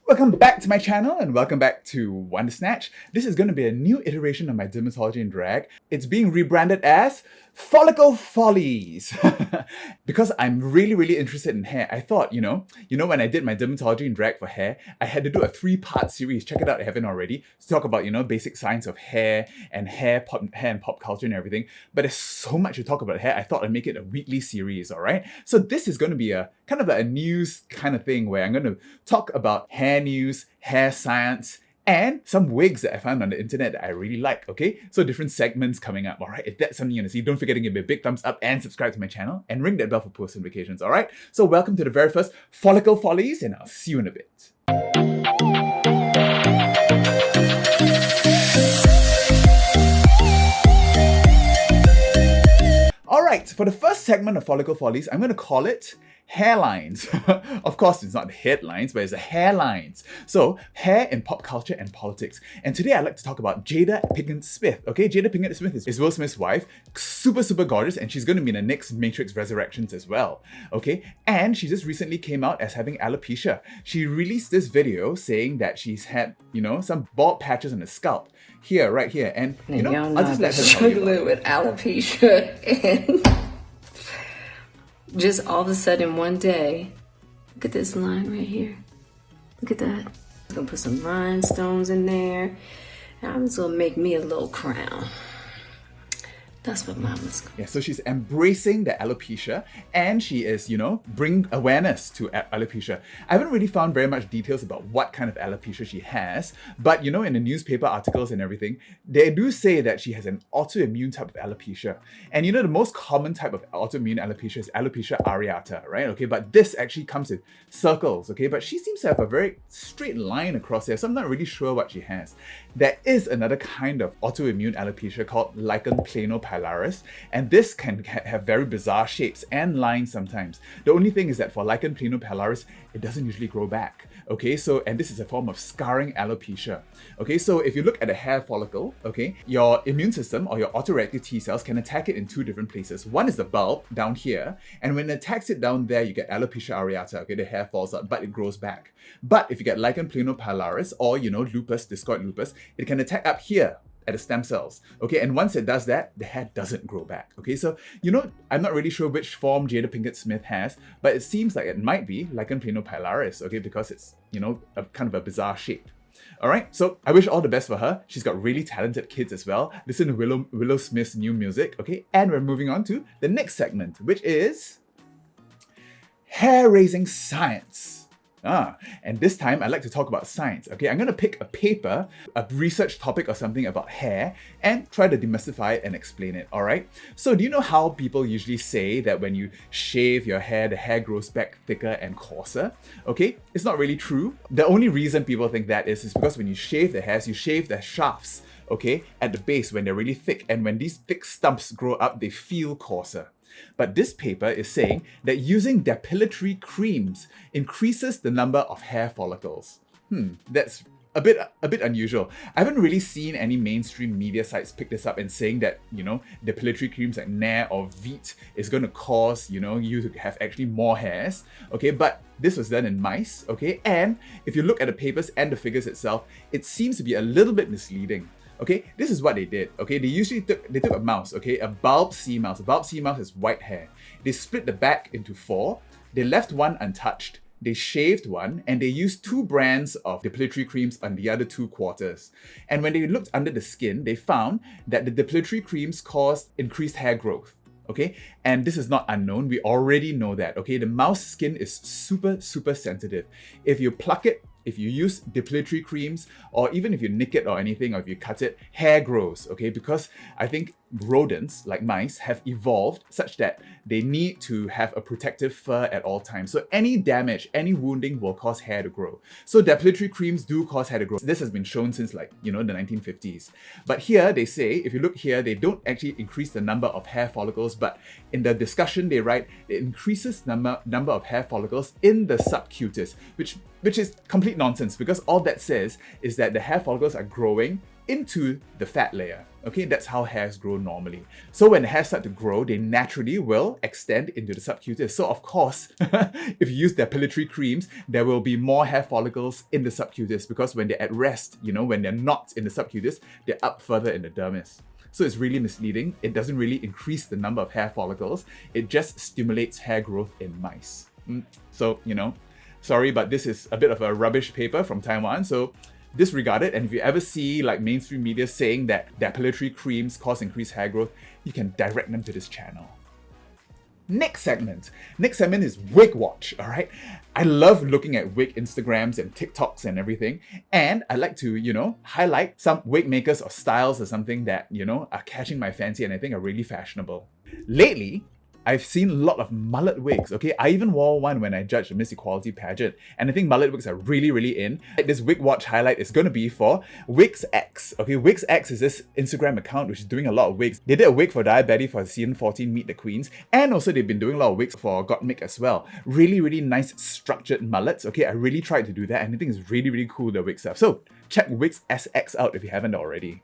Welcome back to my channel and welcome back to Wonder Snatch. This is going to be a new iteration of my Dermatology and Drag. It's being rebranded as Follicle Follies. Because I'm really interested in hair, I thought, when I did my Dermatology and Drag for hair, I had to do a 3-part series. Check it out, I haven't already. To talk about, basic science of hair and hair and pop culture and everything. But there's so much to talk about hair, I thought I'd make it a weekly series, alright? So this is going to be a kind of a news kind of thing where I'm going to talk about hair news, hair science, and some wigs that I found on the internet that I really like, okay? So different segments coming up, alright? If that's something you want to see, don't forget to give me a big thumbs up and subscribe to my channel and ring that bell for post notifications, alright? So welcome to the very first Follicle Follies and I'll see you in a bit. Alright, for the first segment of Follicle Follies, I'm going to call it Hairlines. Of course, it's not the headlines, but it's the hairlines. So, hair in pop culture and politics. And today I'd like to talk about Jada Pinkett Smith. Okay, Jada Pinkett Smith is Will Smith's wife. Super gorgeous, and she's going to be in the next Matrix Resurrections as well. Okay, and she just recently came out as having alopecia. She released this video saying that she's had, some bald patches on her scalp. Here, right here. And, I'll just let her struggling with alopecia and just all of a sudden one day, look at this line right here. Look at that. I'm gonna put some rhinestones in there. And I'm just gonna make me a little crown. That's what mama's going. Yeah, so she's embracing the alopecia and she is, bringing awareness to alopecia. I haven't really found very much details about what kind of alopecia she has, but in the newspaper articles and everything, they do say that she has an autoimmune type of alopecia. And the most common type of autoimmune alopecia is alopecia areata, right? Okay, but this actually comes in circles, okay? But she seems to have a very straight line across there, so I'm not really sure what she has. There is another kind of autoimmune alopecia called lichen planopilaris, and this can have very bizarre shapes and lines sometimes. The only thing is that for lichen planopilaris, it doesn't usually grow back. Okay, so, and this is a form of scarring alopecia. Okay, so if you look at a hair follicle, okay, your immune system or your autoreactive T cells can attack it in two different places. One is the bulb down here, and when it attacks it down there, you get alopecia areata, okay, the hair falls out, but it grows back. But if you get lichen planopilaris or, lupus, discoid lupus, it can attack up here at the stem cells, okay? And once it does that, the hair doesn't grow back, okay? So, I'm not really sure which form Jada Pinkett Smith has, but it seems like it might be lichen planopilaris, okay? Because it's, a kind of a bizarre shape. All right, so I wish all the best for her. She's got really talented kids as well. Listen to Willow Smith's new music, okay? And we're moving on to the next segment, which is hair-raising science. And this time I'd like to talk about science, okay? I'm going to pick a paper, a research topic or something about hair and try to demystify it and explain it, all right? So do you know how people usually say that when you shave your hair, the hair grows back thicker and coarser? Okay, it's not really true. The only reason people think that is because when you shave the hairs, you shave the shafts, okay, at the base when they're really thick, and when these thick stumps grow up, they feel coarser. But this paper is saying that using depilatory creams increases the number of hair follicles. That's a bit unusual. I haven't really seen any mainstream media sites pick this up and saying that, depilatory creams like Nair or Veet is going to cause, you to have actually more hairs. Okay, but this was done in mice, okay? And if you look at the papers and the figures itself, it seems to be a little bit misleading. Okay, this is what they did. Okay, they took a mouse, okay, a bulb C mouse. A bulb C mouse has white hair. They split the back into 4. They left one untouched. They shaved one, and they used 2 brands of depilatory creams on the other 2 quarters. And when they looked under the skin, they found that the depilatory creams caused increased hair growth. Okay, and this is not unknown. We already know that. Okay, the mouse skin is super sensitive. If you pluck it, if you use depilatory creams, or even if you nick it or anything, or if you cut it, hair grows, okay? Because I think rodents, like mice, have evolved such that they need to have a protective fur at all times. So any damage, any wounding will cause hair to grow. So depilatory creams do cause hair to grow. This has been shown since the 1950s. But here they say, if you look here, they don't actually increase the number of hair follicles, but in the discussion they write, it increases number of hair follicles in the subcutis, which is complete nonsense, because all that says is that the hair follicles are growing into the fat layer. Okay, that's how hairs grow normally. So when the hairs start to grow, they naturally will extend into the subcutaneous. So of course, if you use depilatory creams, there will be more hair follicles in the subcutaneous because when they're at rest, when they're not in the subcutaneous, they're up further in the dermis. So it's really misleading. It doesn't really increase the number of hair follicles. It just stimulates hair growth in mice. So, sorry, but this is a bit of a rubbish paper from Taiwan. So disregard it. And if you ever see like mainstream media saying that depilatory creams cause increased hair growth, you can direct them to this channel. Next segment is Wig Watch, all right? I love looking at wig Instagrams and TikToks and everything. And I like to, highlight some wig makers or styles or something that, are catching my fancy and I think are really fashionable. Lately, I've seen a lot of mullet wigs, okay? I even wore one when I judged the Miss Equality pageant, and I think mullet wigs are really, really in. This Wig Watch highlight is going to be for Wigs X, okay? Wigs X is this Instagram account which is doing a lot of wigs. They did a wig for Diabetes for season 14 Meet the Queens, and also they've been doing a lot of wigs for Gottmik as well. Really, really nice structured mullets, okay? I really tried to do that, and I think it's really, really cool, the wig stuff. So check Wigs SX out if you haven't already.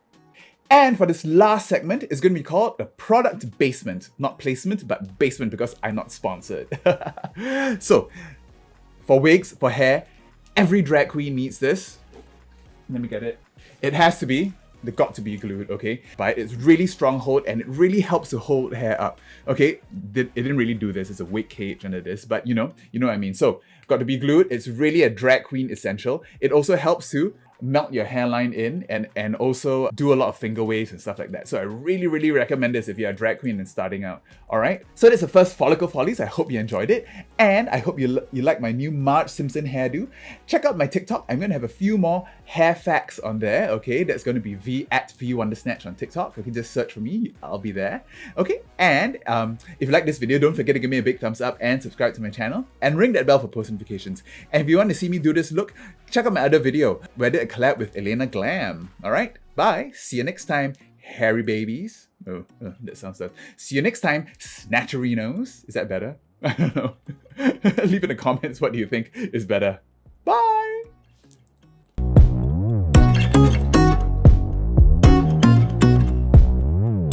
And for this last segment, it's going to be called the product basement. Not placement, but basement because I'm not sponsored. So, for wigs, for hair, every drag queen needs this. Let me get it. It has to be. They've got to be glued, okay? But it's really strong hold and it really helps to hold hair up, okay? It didn't really do this. It's a wig cage under this, but you know what I mean. So, got to be glued. It's really a drag queen essential. It also helps to melt your hairline in and also do a lot of finger waves and stuff like that. So I really, really recommend this if you're a drag queen and starting out. All right. So that's the first Follicle Follies. I hope you enjoyed it. And I hope you like my new Marge Simpson hairdo. Check out my TikTok. I'm going to have a few more hair facts on there. Okay. That's going to be @V_Wondersnatch on TikTok. Okay. Just search for me. I'll be there. Okay. And if you like this video, don't forget to give me a big thumbs up and subscribe to my channel and ring that bell for post notifications. And if you want to see me do this look, check out my other video where I did a collab with Elena Glam. All right, bye. See you next time, hairy babies. Oh, that sounds tough. See you next time, snatcherinos. Is that better? I don't know. Leave in the comments what do you think is better. Bye.